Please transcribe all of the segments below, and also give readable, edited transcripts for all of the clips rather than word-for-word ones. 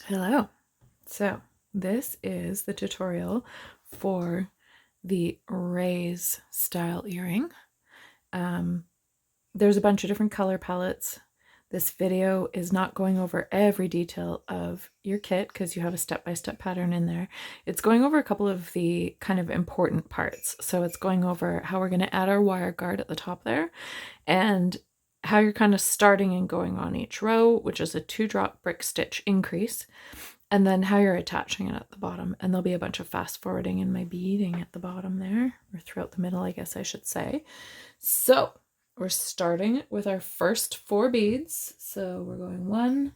Hello. So this is the tutorial for the raise style earring. There's a bunch of different color palettes. This video is not going over every detail of your kit because you have a step-by-step pattern in there. It's going over a couple of the kind of important parts. So it's going over how we're going to add our wire guard at the top there and how you're kind of starting and going on each row, which is a 2-drop brick stitch increase, and then how you're attaching it at the bottom. And there'll be a bunch of fast forwarding in my beading at the bottom there, or throughout the middle, I guess I should say. So we're starting with our first 4 beads. So we're going 1,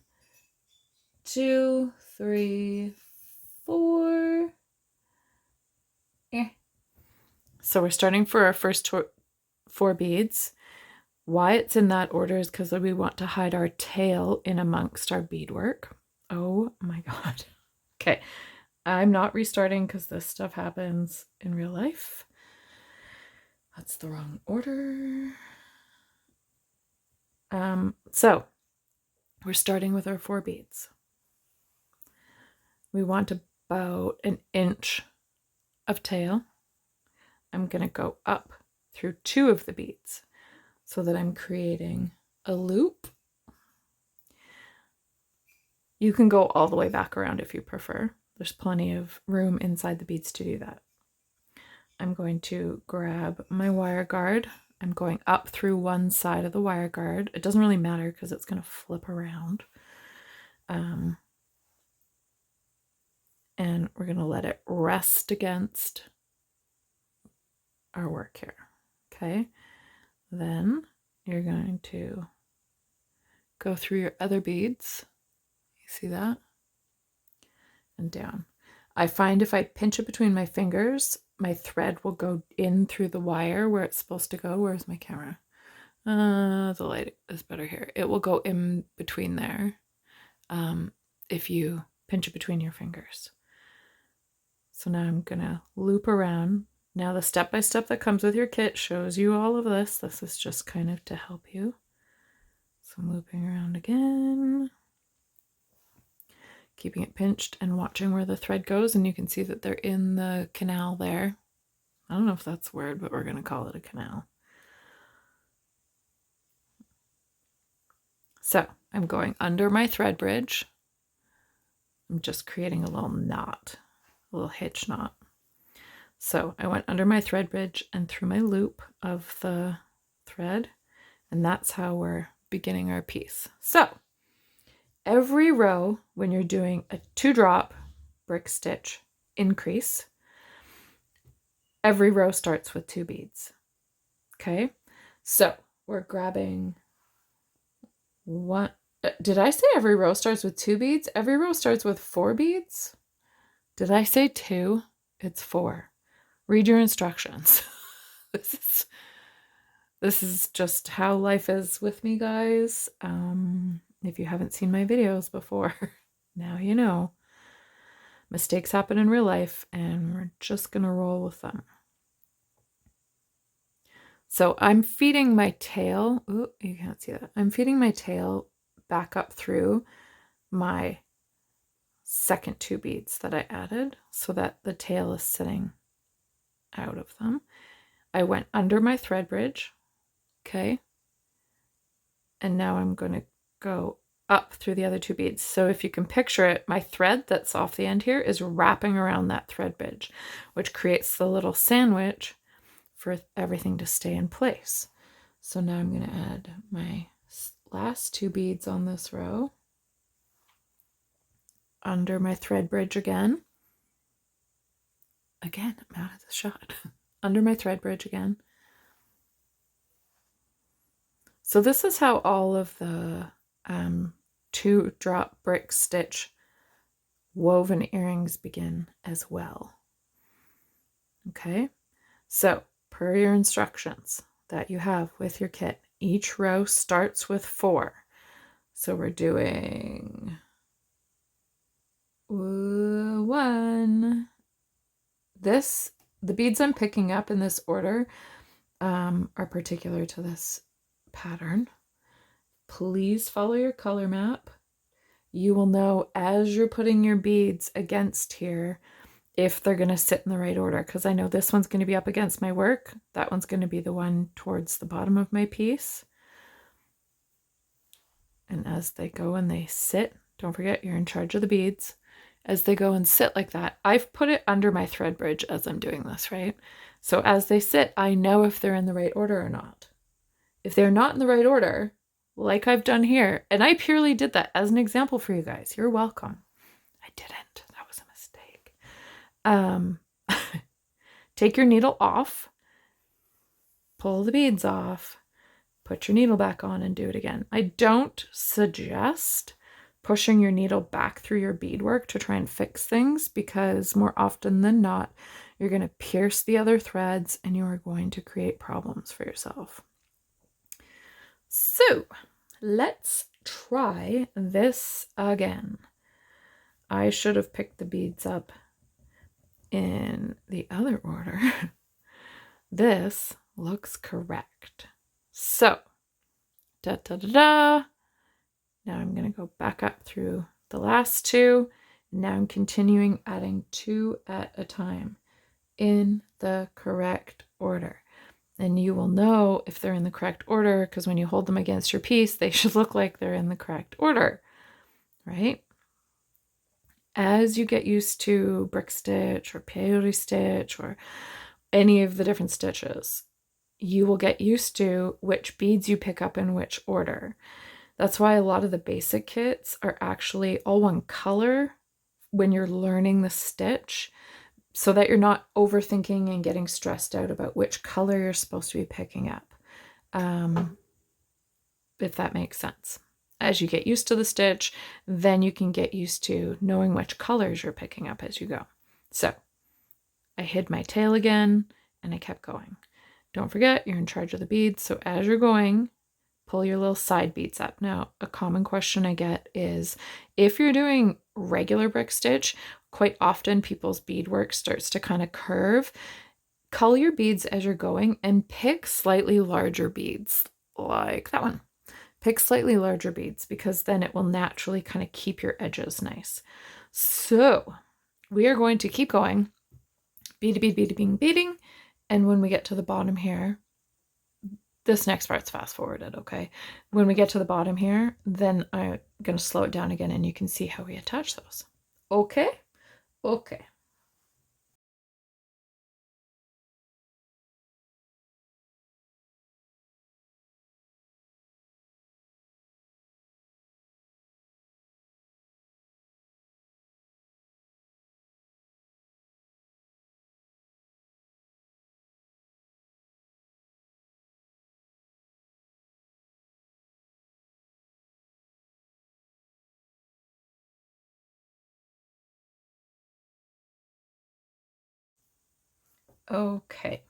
2, 3, 4. So we're starting for our first 4 beads. Why it's in that order is because we want to hide our tail in amongst our beadwork. Oh my god. Okay, I'm not restarting because this stuff happens in real life. That's the wrong order. So we're starting with our 4 beads. We want about 1 inch of tail. I'm going to go up through 2 of the beads so that I'm creating a loop. You can go all the way back around if you prefer. There's plenty of room inside the beads to do that. I'm going to grab my wire guard. I'm going up through one side of the wire guard. It doesn't really matter because it's going to flip around. And we're going to let it rest against our work here. Okay. Then you're going to go through your other beads. You see that? And down. I find if I pinch it between my fingers, my thread will go in through the wire where it's supposed to go. Where's my camera? The light is better here. It will go in between there if you pinch it between your fingers. So now I'm going to loop around. Now the step-by-step that comes with your kit shows you all of this. This is just kind of to help you. So I'm looping around again, keeping it pinched and watching where the thread goes, and you can see that they're in the canal there. I don't know if that's a word, but we're going to call it a canal. So I'm going under my thread bridge. I'm just creating a little knot, a little hitch knot. So I went under my thread bridge and through my loop of the thread, and that's how we're beginning our piece. So every row, when you're doing a 2-drop brick stitch increase, every row starts with 2 beads. Okay, so we're grabbing one. Did I say every row starts with 2 beads? Every row starts with 4 beads. Did I say 2? It's 4. Read your instructions. This is just how life is with me, guys. If you haven't seen my videos before, now you know. Mistakes happen in real life, and we're just gonna roll with them. So I'm feeding my tail. Ooh, you can't see that. I'm feeding my tail back up through my second 2 beads that I added so that the tail is sitting out of them. I went under my thread bridge. Okay. And now I'm going to go up through the other 2 beads. So if you can picture it, my thread that's off the end here is wrapping around that thread bridge, which creates the little sandwich for everything to stay in place. So now I'm going to add my last 2 beads on this row under my thread bridge again. Again, I'm out of the shot. Under my thread bridge again. So this is how all of the 2-drop brick stitch woven earrings begin as well. Okay, so per your instructions that you have with your kit, each row starts with 4. So we're doing 1. The beads I'm picking up in this order are particular to this pattern. Please follow your color map. you will know as you're putting your beads against here if they're going to sit in the right order, because I know this one's going to be up against my work. That one's going to be the one towards the bottom of my piece. And as they go and they sit, don't forget you're in charge of the beads. As they go and sit like that, I've put it under my thread bridge as I'm doing this, right? So as they sit, I know if they're in the right order or not. If they're not in the right order, like I've done here, and I purely did that as an example for you guys. You're welcome. I didn't. That was a mistake. Take your needle off, pull the beads off, put your needle back on and do it again. I don't suggest pushing your needle back through your beadwork to try and fix things, because more often than not, you're going to pierce the other threads and you are going to create problems for yourself. So let's try this again. I should have picked the beads up in the other order. This looks correct. So, da da da da. Now I'm going to go back up through the last two. Now I'm continuing adding 2 at a time in the correct order. And you will know if they're in the correct order, because when you hold them against your piece, they should look like they're in the correct order, right? As you get used to brick stitch or peyote stitch or any of the different stitches, you will get used to which beads you pick up in which order. That's why a lot of the basic kits are actually all one color when you're learning the stitch, so that you're not overthinking and getting stressed out about which color you're supposed to be picking up, if that makes sense. As you get used to the stitch, then you can get used to knowing which colors you're picking up as you go. So I hid my tail again and I kept going. Don't forget, you're in charge of the beads, so as you're going, pull your little side beads up. Now, a common question I get is, if you're doing regular brick stitch, quite often people's beadwork starts to kind of curve. Cull your beads as you're going and pick slightly larger beads, like that one. Pick slightly larger beads, because then it will naturally kind of keep your edges nice. So we are going to keep going. Bead, bead, bead, bead, beading. And when we get to the bottom here, this next part's fast forwarded, okay? When we get to the bottom here, then I'm going to slow it down again and you can see how we attach those. Okay? Okay. Okay.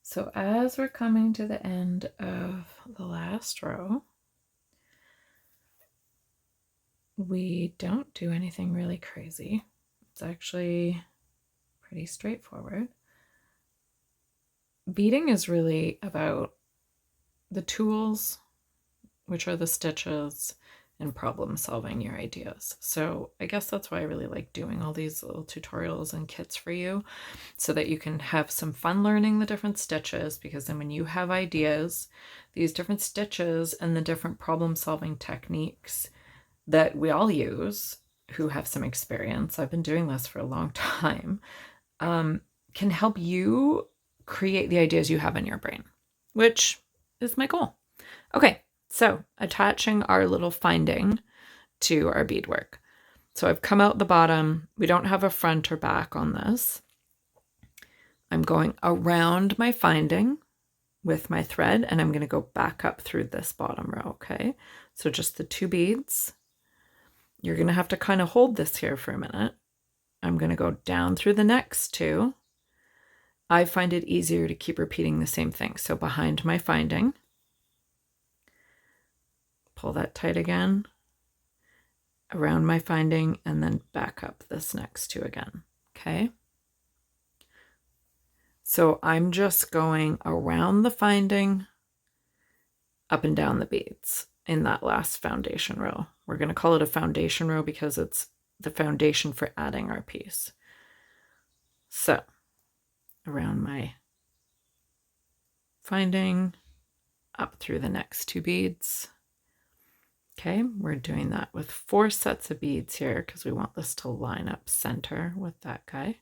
So as we're coming to the end of the last row, we don't do anything really crazy. It's actually pretty straightforward. Beading is really about the tools, which are the stitches, and problem solving your ideas. So I guess that's why I really like doing all these little tutorials and kits for you, so that you can have some fun learning the different stitches, because then when you have ideas, these different stitches and the different problem solving techniques that we all use who have some experience, I've been doing this for a long time, can help you create the ideas you have in your brain, which is my goal. Okay, so attaching our little finding to our beadwork. So I've come out the bottom. We don't have a front or back on this. I'm going around my finding with my thread, and I'm going to go back up through this bottom row, okay? So just the 2 beads. You're going to have to kind of hold this here for a minute. I'm going to go down through the next 2. I find it easier to keep repeating the same thing. So behind my finding, pull that tight again, around my finding, and then back up this next 2 again, okay? So I'm just going around the finding, up and down the beads. in that last foundation row. We're going to call it a foundation row because it's the foundation for adding our piece. So around my finding, up through the next 2 beads. Okay, we're doing that with 4 sets of beads here because we want this to line up center with that guy.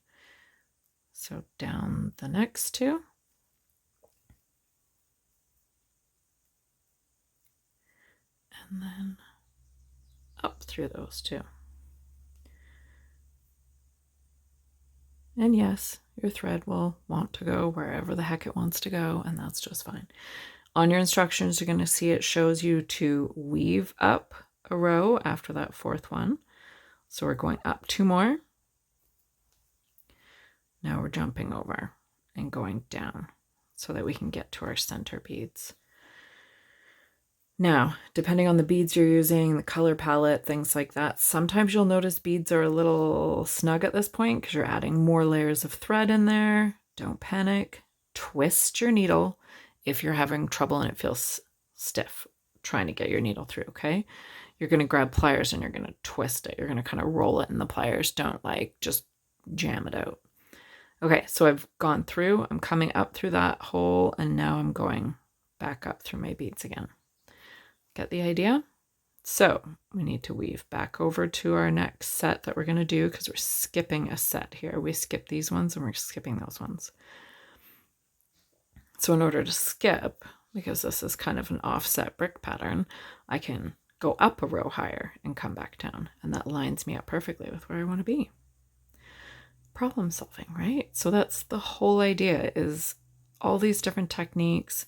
So down the next 2. And then up through those 2. And yes, your thread will want to go wherever the heck it wants to go, and that's just fine. On your instructions, you're going to see it shows you to weave up a row after that 4th one. So we're going up 2 more. Now we're jumping over and going down so that we can get to our center beads. Now, depending on the beads you're using, the color palette, things like that, sometimes you'll notice beads are a little snug at this point because you're adding more layers of thread in there. Don't panic. Twist your needle if you're having trouble and it feels stiff trying to get your needle through, okay? You're going to grab pliers and you're going to twist it. You're going to kind of roll it in the pliers. Don't just jam it out. Okay, so I've gone through. I'm coming up through that hole and now I'm going back up through my beads again. Get the idea? So we need to weave back over to our next set that we're going to do because we're skipping a set here. We skip these ones and we're skipping those ones. So in order to skip, because this is kind of an offset brick pattern, I can go up a row higher and come back down. And that lines me up perfectly with where I want to be. Problem solving, right? So that's the whole idea, is all these different techniques.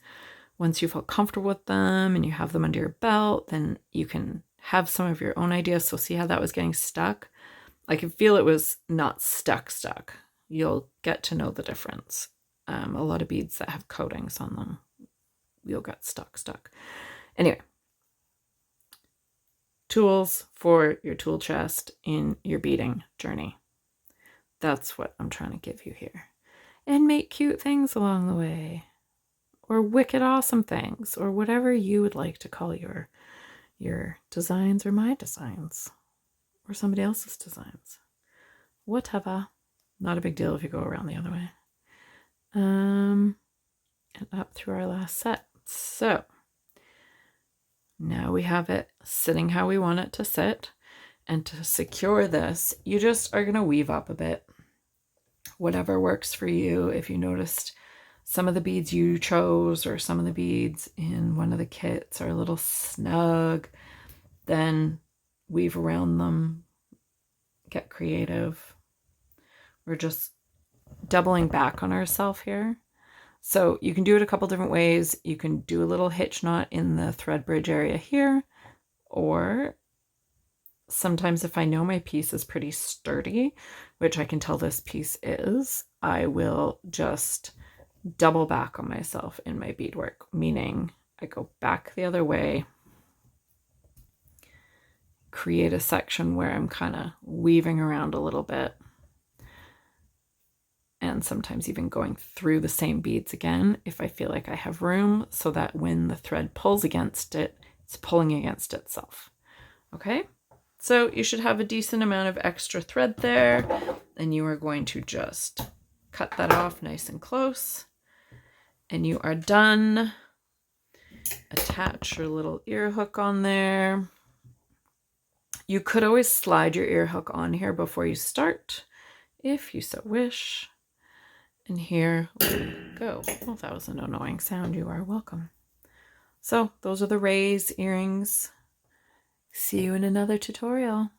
Once you feel comfortable with them and you have them under your belt, then you can have some of your own ideas. So see how that was getting stuck? I could feel it was not stuck. You'll get to know the difference. A lot of beads that have coatings on them, you'll get stuck. Anyway, tools for your tool chest in your beading journey. That's what I'm trying to give you here. And make cute things along the way. Or wicked awesome things, or whatever you would like to call your designs, or my designs, or somebody else's designs. Whatever. Not a big deal if you go around the other way. And up through our last set. So now we have it sitting how we want it to sit. And to secure this, you just are going to weave up a bit. Whatever works for you. If you noticed some of the beads you chose or some of the beads in one of the kits are a little snug, then weave around them, get creative. We're just doubling back on ourselves here. So you can do it a couple different ways. You can do a little hitch knot in the thread bridge area here, or sometimes if I know my piece is pretty sturdy, which I can tell this piece is, I will just double back on myself in my beadwork, meaning I go back the other way, create a section where I'm kind of weaving around a little bit, and sometimes even going through the same beads again if I feel like I have room, so that when the thread pulls against it, it's pulling against itself. Okay, so you should have a decent amount of extra thread there, and you are going to just cut that off nice and close. And you are done. Attach your little ear hook on there. You could always slide your ear hook on here before you start, if you so wish. And here we go. Oh, that was an annoying sound. You are welcome. So those are the rays earrings. See you in another tutorial.